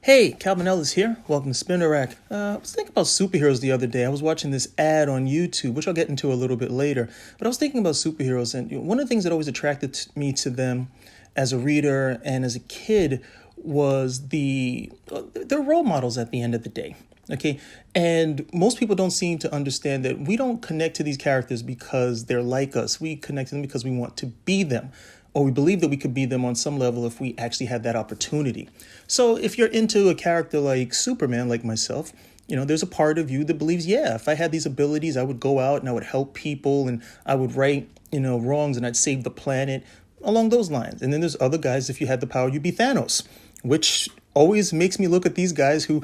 Hey, Calvin Ellis here. Welcome to Spinner Rack. I was thinking about superheroes the other day. I was watching this ad on YouTube, which I'll get into a little bit later. But I was thinking about superheroes, and one of the things that always attracted me to them as a reader and as a kid was their role models at the end of the day. Okay, and most people don't seem to understand that we don't connect to these characters because they're like us. We connect to them because we want to be them, or we believe that we could be them on some level if we actually had that opportunity. So if you're into a character like Superman, like myself, there's a part of you that believes, yeah, if I had these abilities, I would go out and I would help people and I would right, wrongs and I'd save the planet along those lines. And then there's other guys, if you had the power, you'd be Thanos, which always makes me look at these guys who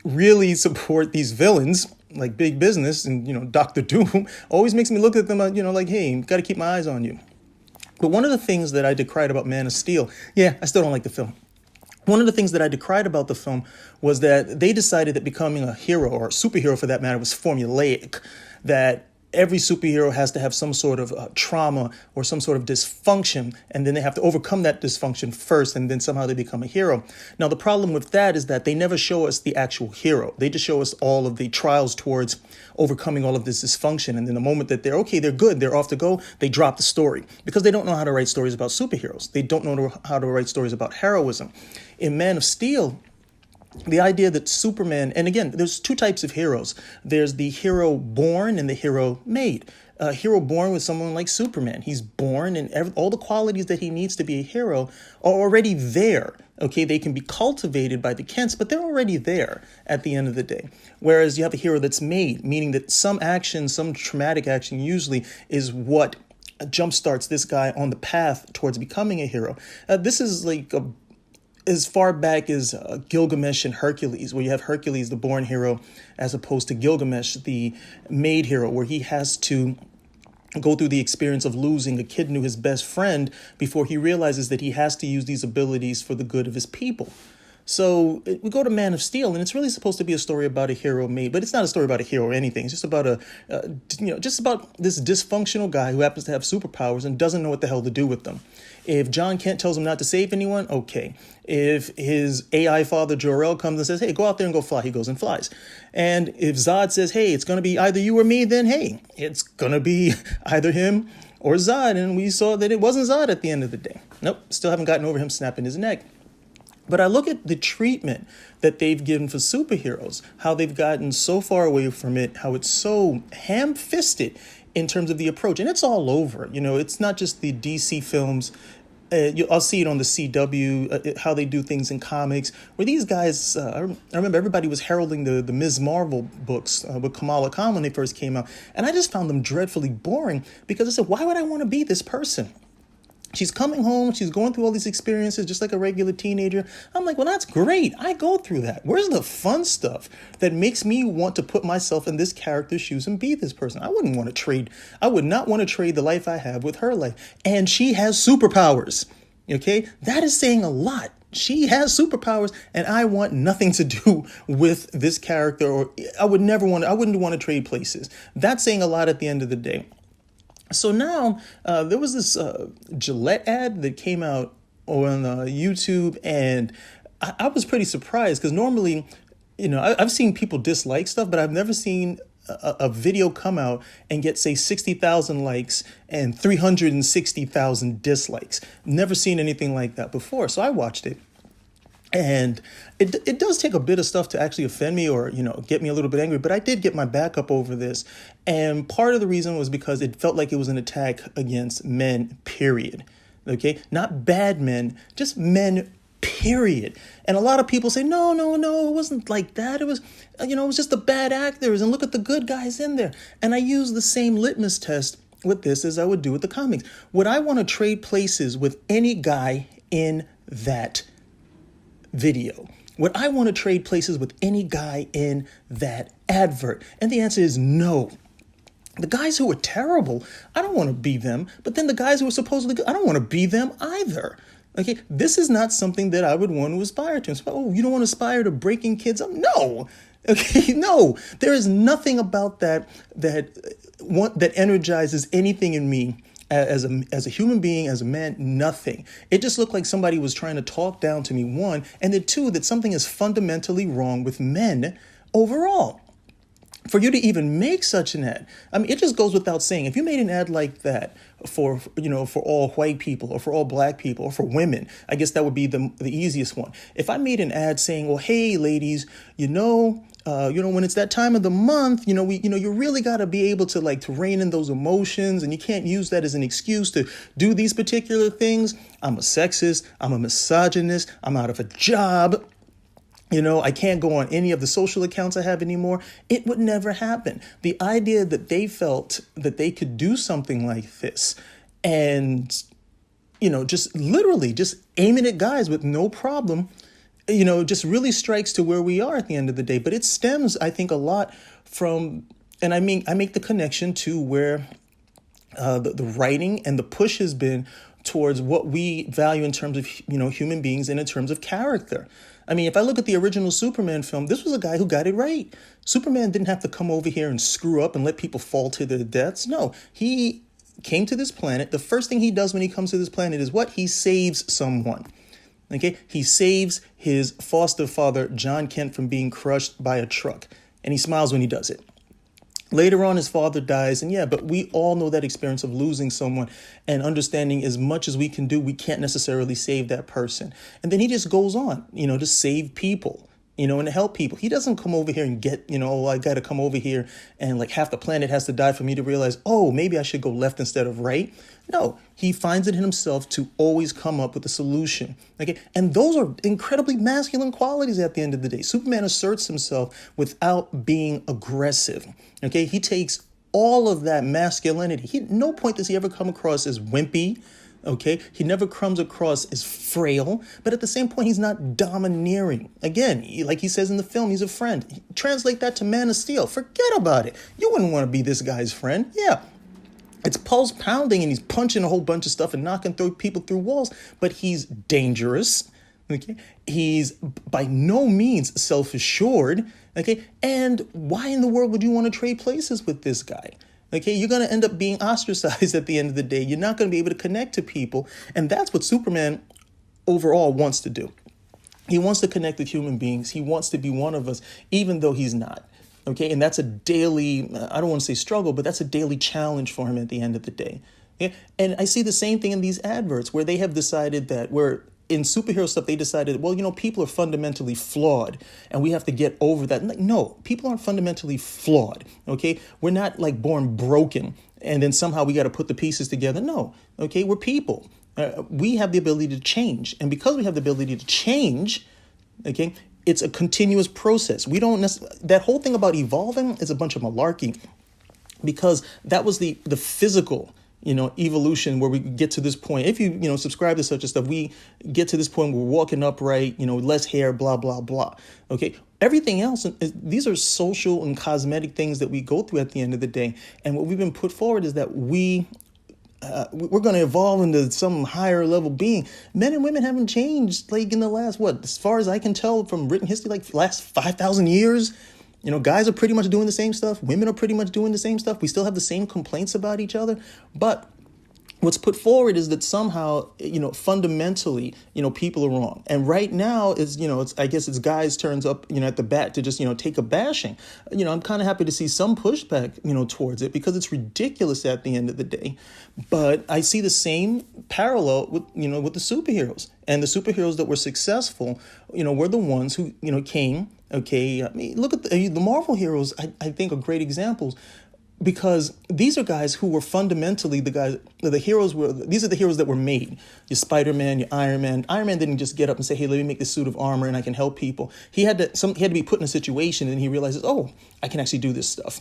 really support these villains like Big Business and, Dr. Doom, always makes me look at them, like, hey, got to keep my eyes on you. But one of the things that I decried about Man of Steel, yeah, I still don't like the film. One of the things that I decried about the film was that they decided that becoming a hero, or a superhero for that matter, was formulaic, that every superhero has to have some sort of trauma or some sort of dysfunction, and then they have to overcome that dysfunction first, and then somehow they become a hero. Now, the problem with that is that they never show us the actual hero. They just show us all of the trials towards overcoming all of this dysfunction, and then the moment that they're good, they're off to go, they drop the story because they don't know how to write stories about superheroes. They don't know how to write stories about heroism. In Man of Steel, the idea that Superman, and again, there's two types of heroes. There's the hero born and the hero made. A hero born with someone like Superman. He's born and all the qualities that he needs to be a hero are already there. Okay, they can be cultivated by the Kents, but they're already there at the end of the day. Whereas you have a hero that's made, meaning that some action, some traumatic action usually is what jumpstarts this guy on the path towards becoming a hero. This is like as far back as Gilgamesh and Hercules, where you have Hercules, the born hero, as opposed to Gilgamesh, the made hero, where he has to go through the experience of losing a kid to his best friend before he realizes that he has to use these abilities for the good of his people. So we go to Man of Steel, and it's really supposed to be a story about a hero made, but it's not a story about a hero or anything. It's just about just about this dysfunctional guy who happens to have superpowers and doesn't know what the hell to do with them. If John Kent tells him not to save anyone, okay. If his AI father Jor-El comes and says, hey, go out there and go fly, he goes and flies. And if Zod says, hey, it's going to be either you or me, then hey, it's going to be either him or Zod. And we saw that it wasn't Zod at the end of the day. Nope, still haven't gotten over him snapping his neck. But I look at the treatment that they've given for superheroes, how they've gotten so far away from it, how it's so ham-fisted in terms of the approach. And it's all over. It's not just the DC films. I'll see it on the CW, how they do things in comics, where these guys, I remember everybody was heralding the Ms. Marvel books with Kamala Khan when they first came out. And I just found them dreadfully boring because I said, why would I want to be this person? She's coming home. She's going through all these experiences just like a regular teenager. I'm like, well, that's great. I go through that. Where's the fun stuff that makes me want to put myself in this character's shoes and be this person? I would not want to trade the life I have with her life. And she has superpowers. Okay, that is saying a lot. She has superpowers, and I want nothing to do with this character, or I wouldn't want to trade places. That's saying a lot at the end of the day. So now there was this Gillette ad that came out on YouTube, and I was pretty surprised because normally, I've seen people dislike stuff, but I've never seen a video come out and get, say, 60,000 likes and 360,000 dislikes. Never seen anything like that before. So I watched it. And it does take a bit of stuff to actually offend me or, get me a little bit angry. But I did get my back up over this. And part of the reason was because it felt like it was an attack against men, period. Okay, not bad men, just men, period. And a lot of people say, no, it wasn't like that. It was, it was just the bad actors. And look at the good guys in there. And I use the same litmus test with this as I would do with the comics. Would I want to trade places with any guy in that video? Would I want to trade places with any guy in that advert? And the answer is no. The guys who are terrible, I don't want to be them. But then the guys who are supposedly good, I don't want to be them either. Okay, this is not something that I would want to aspire to. Oh, you don't want to aspire to breaking kids up? No. Okay, no. There is nothing about that energizes anything in me as a human being, as a man, nothing. It just looked like somebody was trying to talk down to me, one, and then two, that something is fundamentally wrong with men overall. For you to even make such an ad, I mean, it just goes without saying. If you made an ad like that for all white people or for all black people or for women, I guess that would be the easiest one. If I made an ad saying, well, hey, ladies, when it's that time of the month, you really got to be able to to rein in those emotions, and you can't use that as an excuse to do these particular things. I'm a sexist. I'm a misogynist. I'm out of a job. I can't go on any of the social accounts I have anymore. It would never happen. The idea that they felt that they could do something like this and, just literally just aiming at guys with no problem, just really strikes to where we are at the end of the day. But it stems, I think, a lot from, and I make the connection to where the writing and the push has been towards what we value in terms of, human beings and in terms of character. I mean, if I look at the original Superman film, this was a guy who got it right. Superman didn't have to come over here and screw up and let people fall to their deaths. No, he came to this planet. The first thing he does when he comes to this planet is what? He saves someone. Okay, he saves his foster father, John Kent, from being crushed by a truck. And he smiles when he does it. Later on, his father dies. And but we all know that experience of losing someone and understanding as much as we can do, we can't necessarily save that person. And then he just goes on, to save people, and to help people. He doesn't come over here and get, I got to come over here and half the planet has to die for me to realize, oh, maybe I should go left instead of right. No, he finds it in himself to always come up with a solution. Okay. And those are incredibly masculine qualities at the end of the day. Superman asserts himself without being aggressive. Okay. He takes all of that masculinity. At no point does he ever come across as wimpy. Okay. He never comes across as frail, but at the same point, he's not domineering. Again, like he says in the film, he's a friend. Translate that to Man of Steel. Forget about it. You wouldn't want to be this guy's friend. Yeah. It's pulse pounding and he's punching a whole bunch of stuff and knocking people through walls, but he's dangerous. Okay. He's by no means self-assured. Okay. And why in the world would you want to trade places with this guy? Okay. You're going to end up being ostracized at the end of the day. You're not going to be able to connect to people. And that's what Superman overall wants to do. He wants to connect with human beings. He wants to be one of us, even though he's not. Okay, and that's a daily, I don't want to say struggle, but that's a daily challenge for him at the end of the day. Okay? And I see the same thing in these adverts where they have decided that in superhero stuff, they decided, well, people are fundamentally flawed and we have to get over that. No, people aren't fundamentally flawed. Okay, we're not born broken and then somehow we got to put the pieces together. No, okay, we're people. We have the ability to change. And because we have the ability to change, okay, it's a continuous process. We don't that whole thing about evolving is a bunch of malarkey, because that was the physical, evolution where we get to this point. If you, subscribe to such a stuff, we get to this point where we're walking upright, less hair, blah, blah, blah. Okay. Everything else, these are social and cosmetic things that we go through at the end of the day. And what we've been put forward is that we're going to evolve into some higher level being. Men and women haven't changed in the last, as far as I can tell from written history, last 5,000 years. Guys are pretty much doing the same stuff. Women are pretty much doing the same stuff. We still have the same complaints about each other. But what's put forward is that somehow, fundamentally, people are wrong. And right now is, I guess it's guys' turns up, at the bat to just, take a bashing. I'm kind of happy to see some pushback, towards it, because it's ridiculous at the end of the day. But I see the same parallel with, with the superheroes. And the superheroes that were successful, were the ones who, came. Okay, I mean, look at the Marvel heroes, I think are great examples. Because these are guys who were fundamentally these are the heroes that were made. Your Spider-Man, your Iron Man. Iron Man didn't just get up and say, hey, let me make this suit of armor and I can help people. He had to be put in a situation and he realizes, oh, I can actually do this stuff.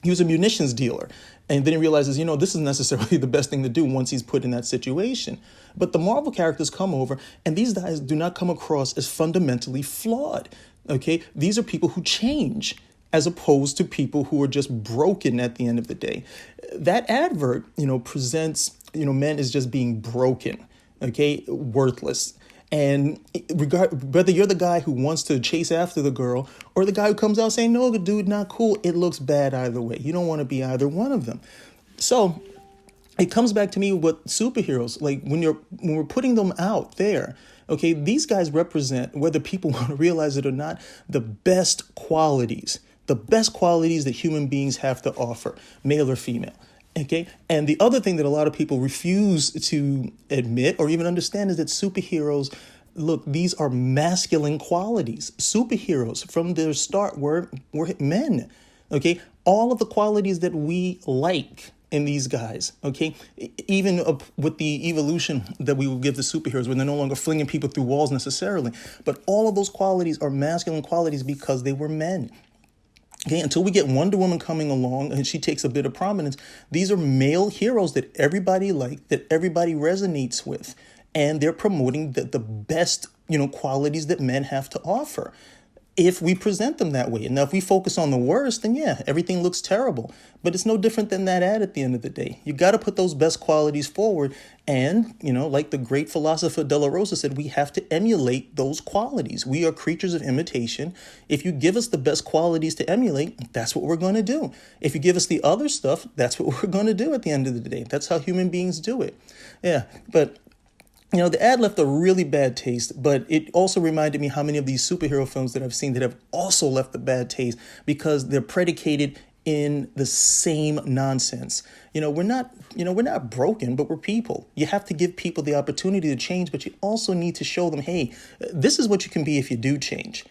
He was a munitions dealer. And then he realizes, this isn't necessarily the best thing to do once he's put in that situation. But the Marvel characters come over and these guys do not come across as fundamentally flawed. Okay, these are people who change, as opposed to people who are just broken at the end of the day. That advert, presents, men as just being broken, okay, worthless. And whether you're the guy who wants to chase after the girl or the guy who comes out saying, no, the dude, not cool, it looks bad either way. You don't want to be either one of them. So it comes back to me what superheroes, like when we're putting them out there, okay, these guys represent, whether people want to realize it or not, the best qualities that human beings have to offer, male or female. Okay. And the other thing that a lot of people refuse to admit or even understand is that superheroes, look, these are masculine qualities. Superheroes from their start were men. Okay. All of the qualities that we like in these guys, okay, even with the evolution that we will give the superheroes when they're no longer flinging people through walls necessarily, but all of those qualities are masculine qualities because they were men. Okay, until we get Wonder Woman coming along and she takes a bit of prominence, these are male heroes that everybody like, that everybody resonates with, and they're promoting the best, qualities that men have to offer, if we present them that way. Now, if we focus on the worst, then yeah, everything looks terrible. But it's no different than that ad at the end of the day. You got to put those best qualities forward. And, like the great philosopher De La Rosa said, we have to emulate those qualities. We are creatures of imitation. If you give us the best qualities to emulate, that's what we're going to do. If you give us the other stuff, that's what we're going to do at the end of the day. That's how human beings do it. Yeah, but the ad left a really bad taste, but it also reminded me how many of these superhero films that I've seen that have also left a bad taste because they're predicated in the same nonsense. We're not broken, but we're people. You have to give people the opportunity to change, but you also need to show them, hey, this is what you can be if you do change.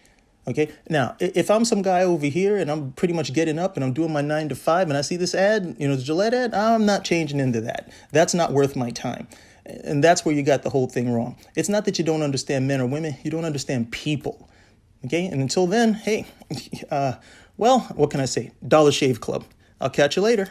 Okay. Now, if I'm some guy over here and I'm pretty much getting up and I'm doing my 9 to 5 and I see this ad, the Gillette ad, I'm not changing into that. That's not worth my time. And that's where you got the whole thing wrong. It's not that you don't understand men or women. You don't understand people. Okay. And until then, hey, well, what can I say? Dollar Shave Club. I'll catch you later.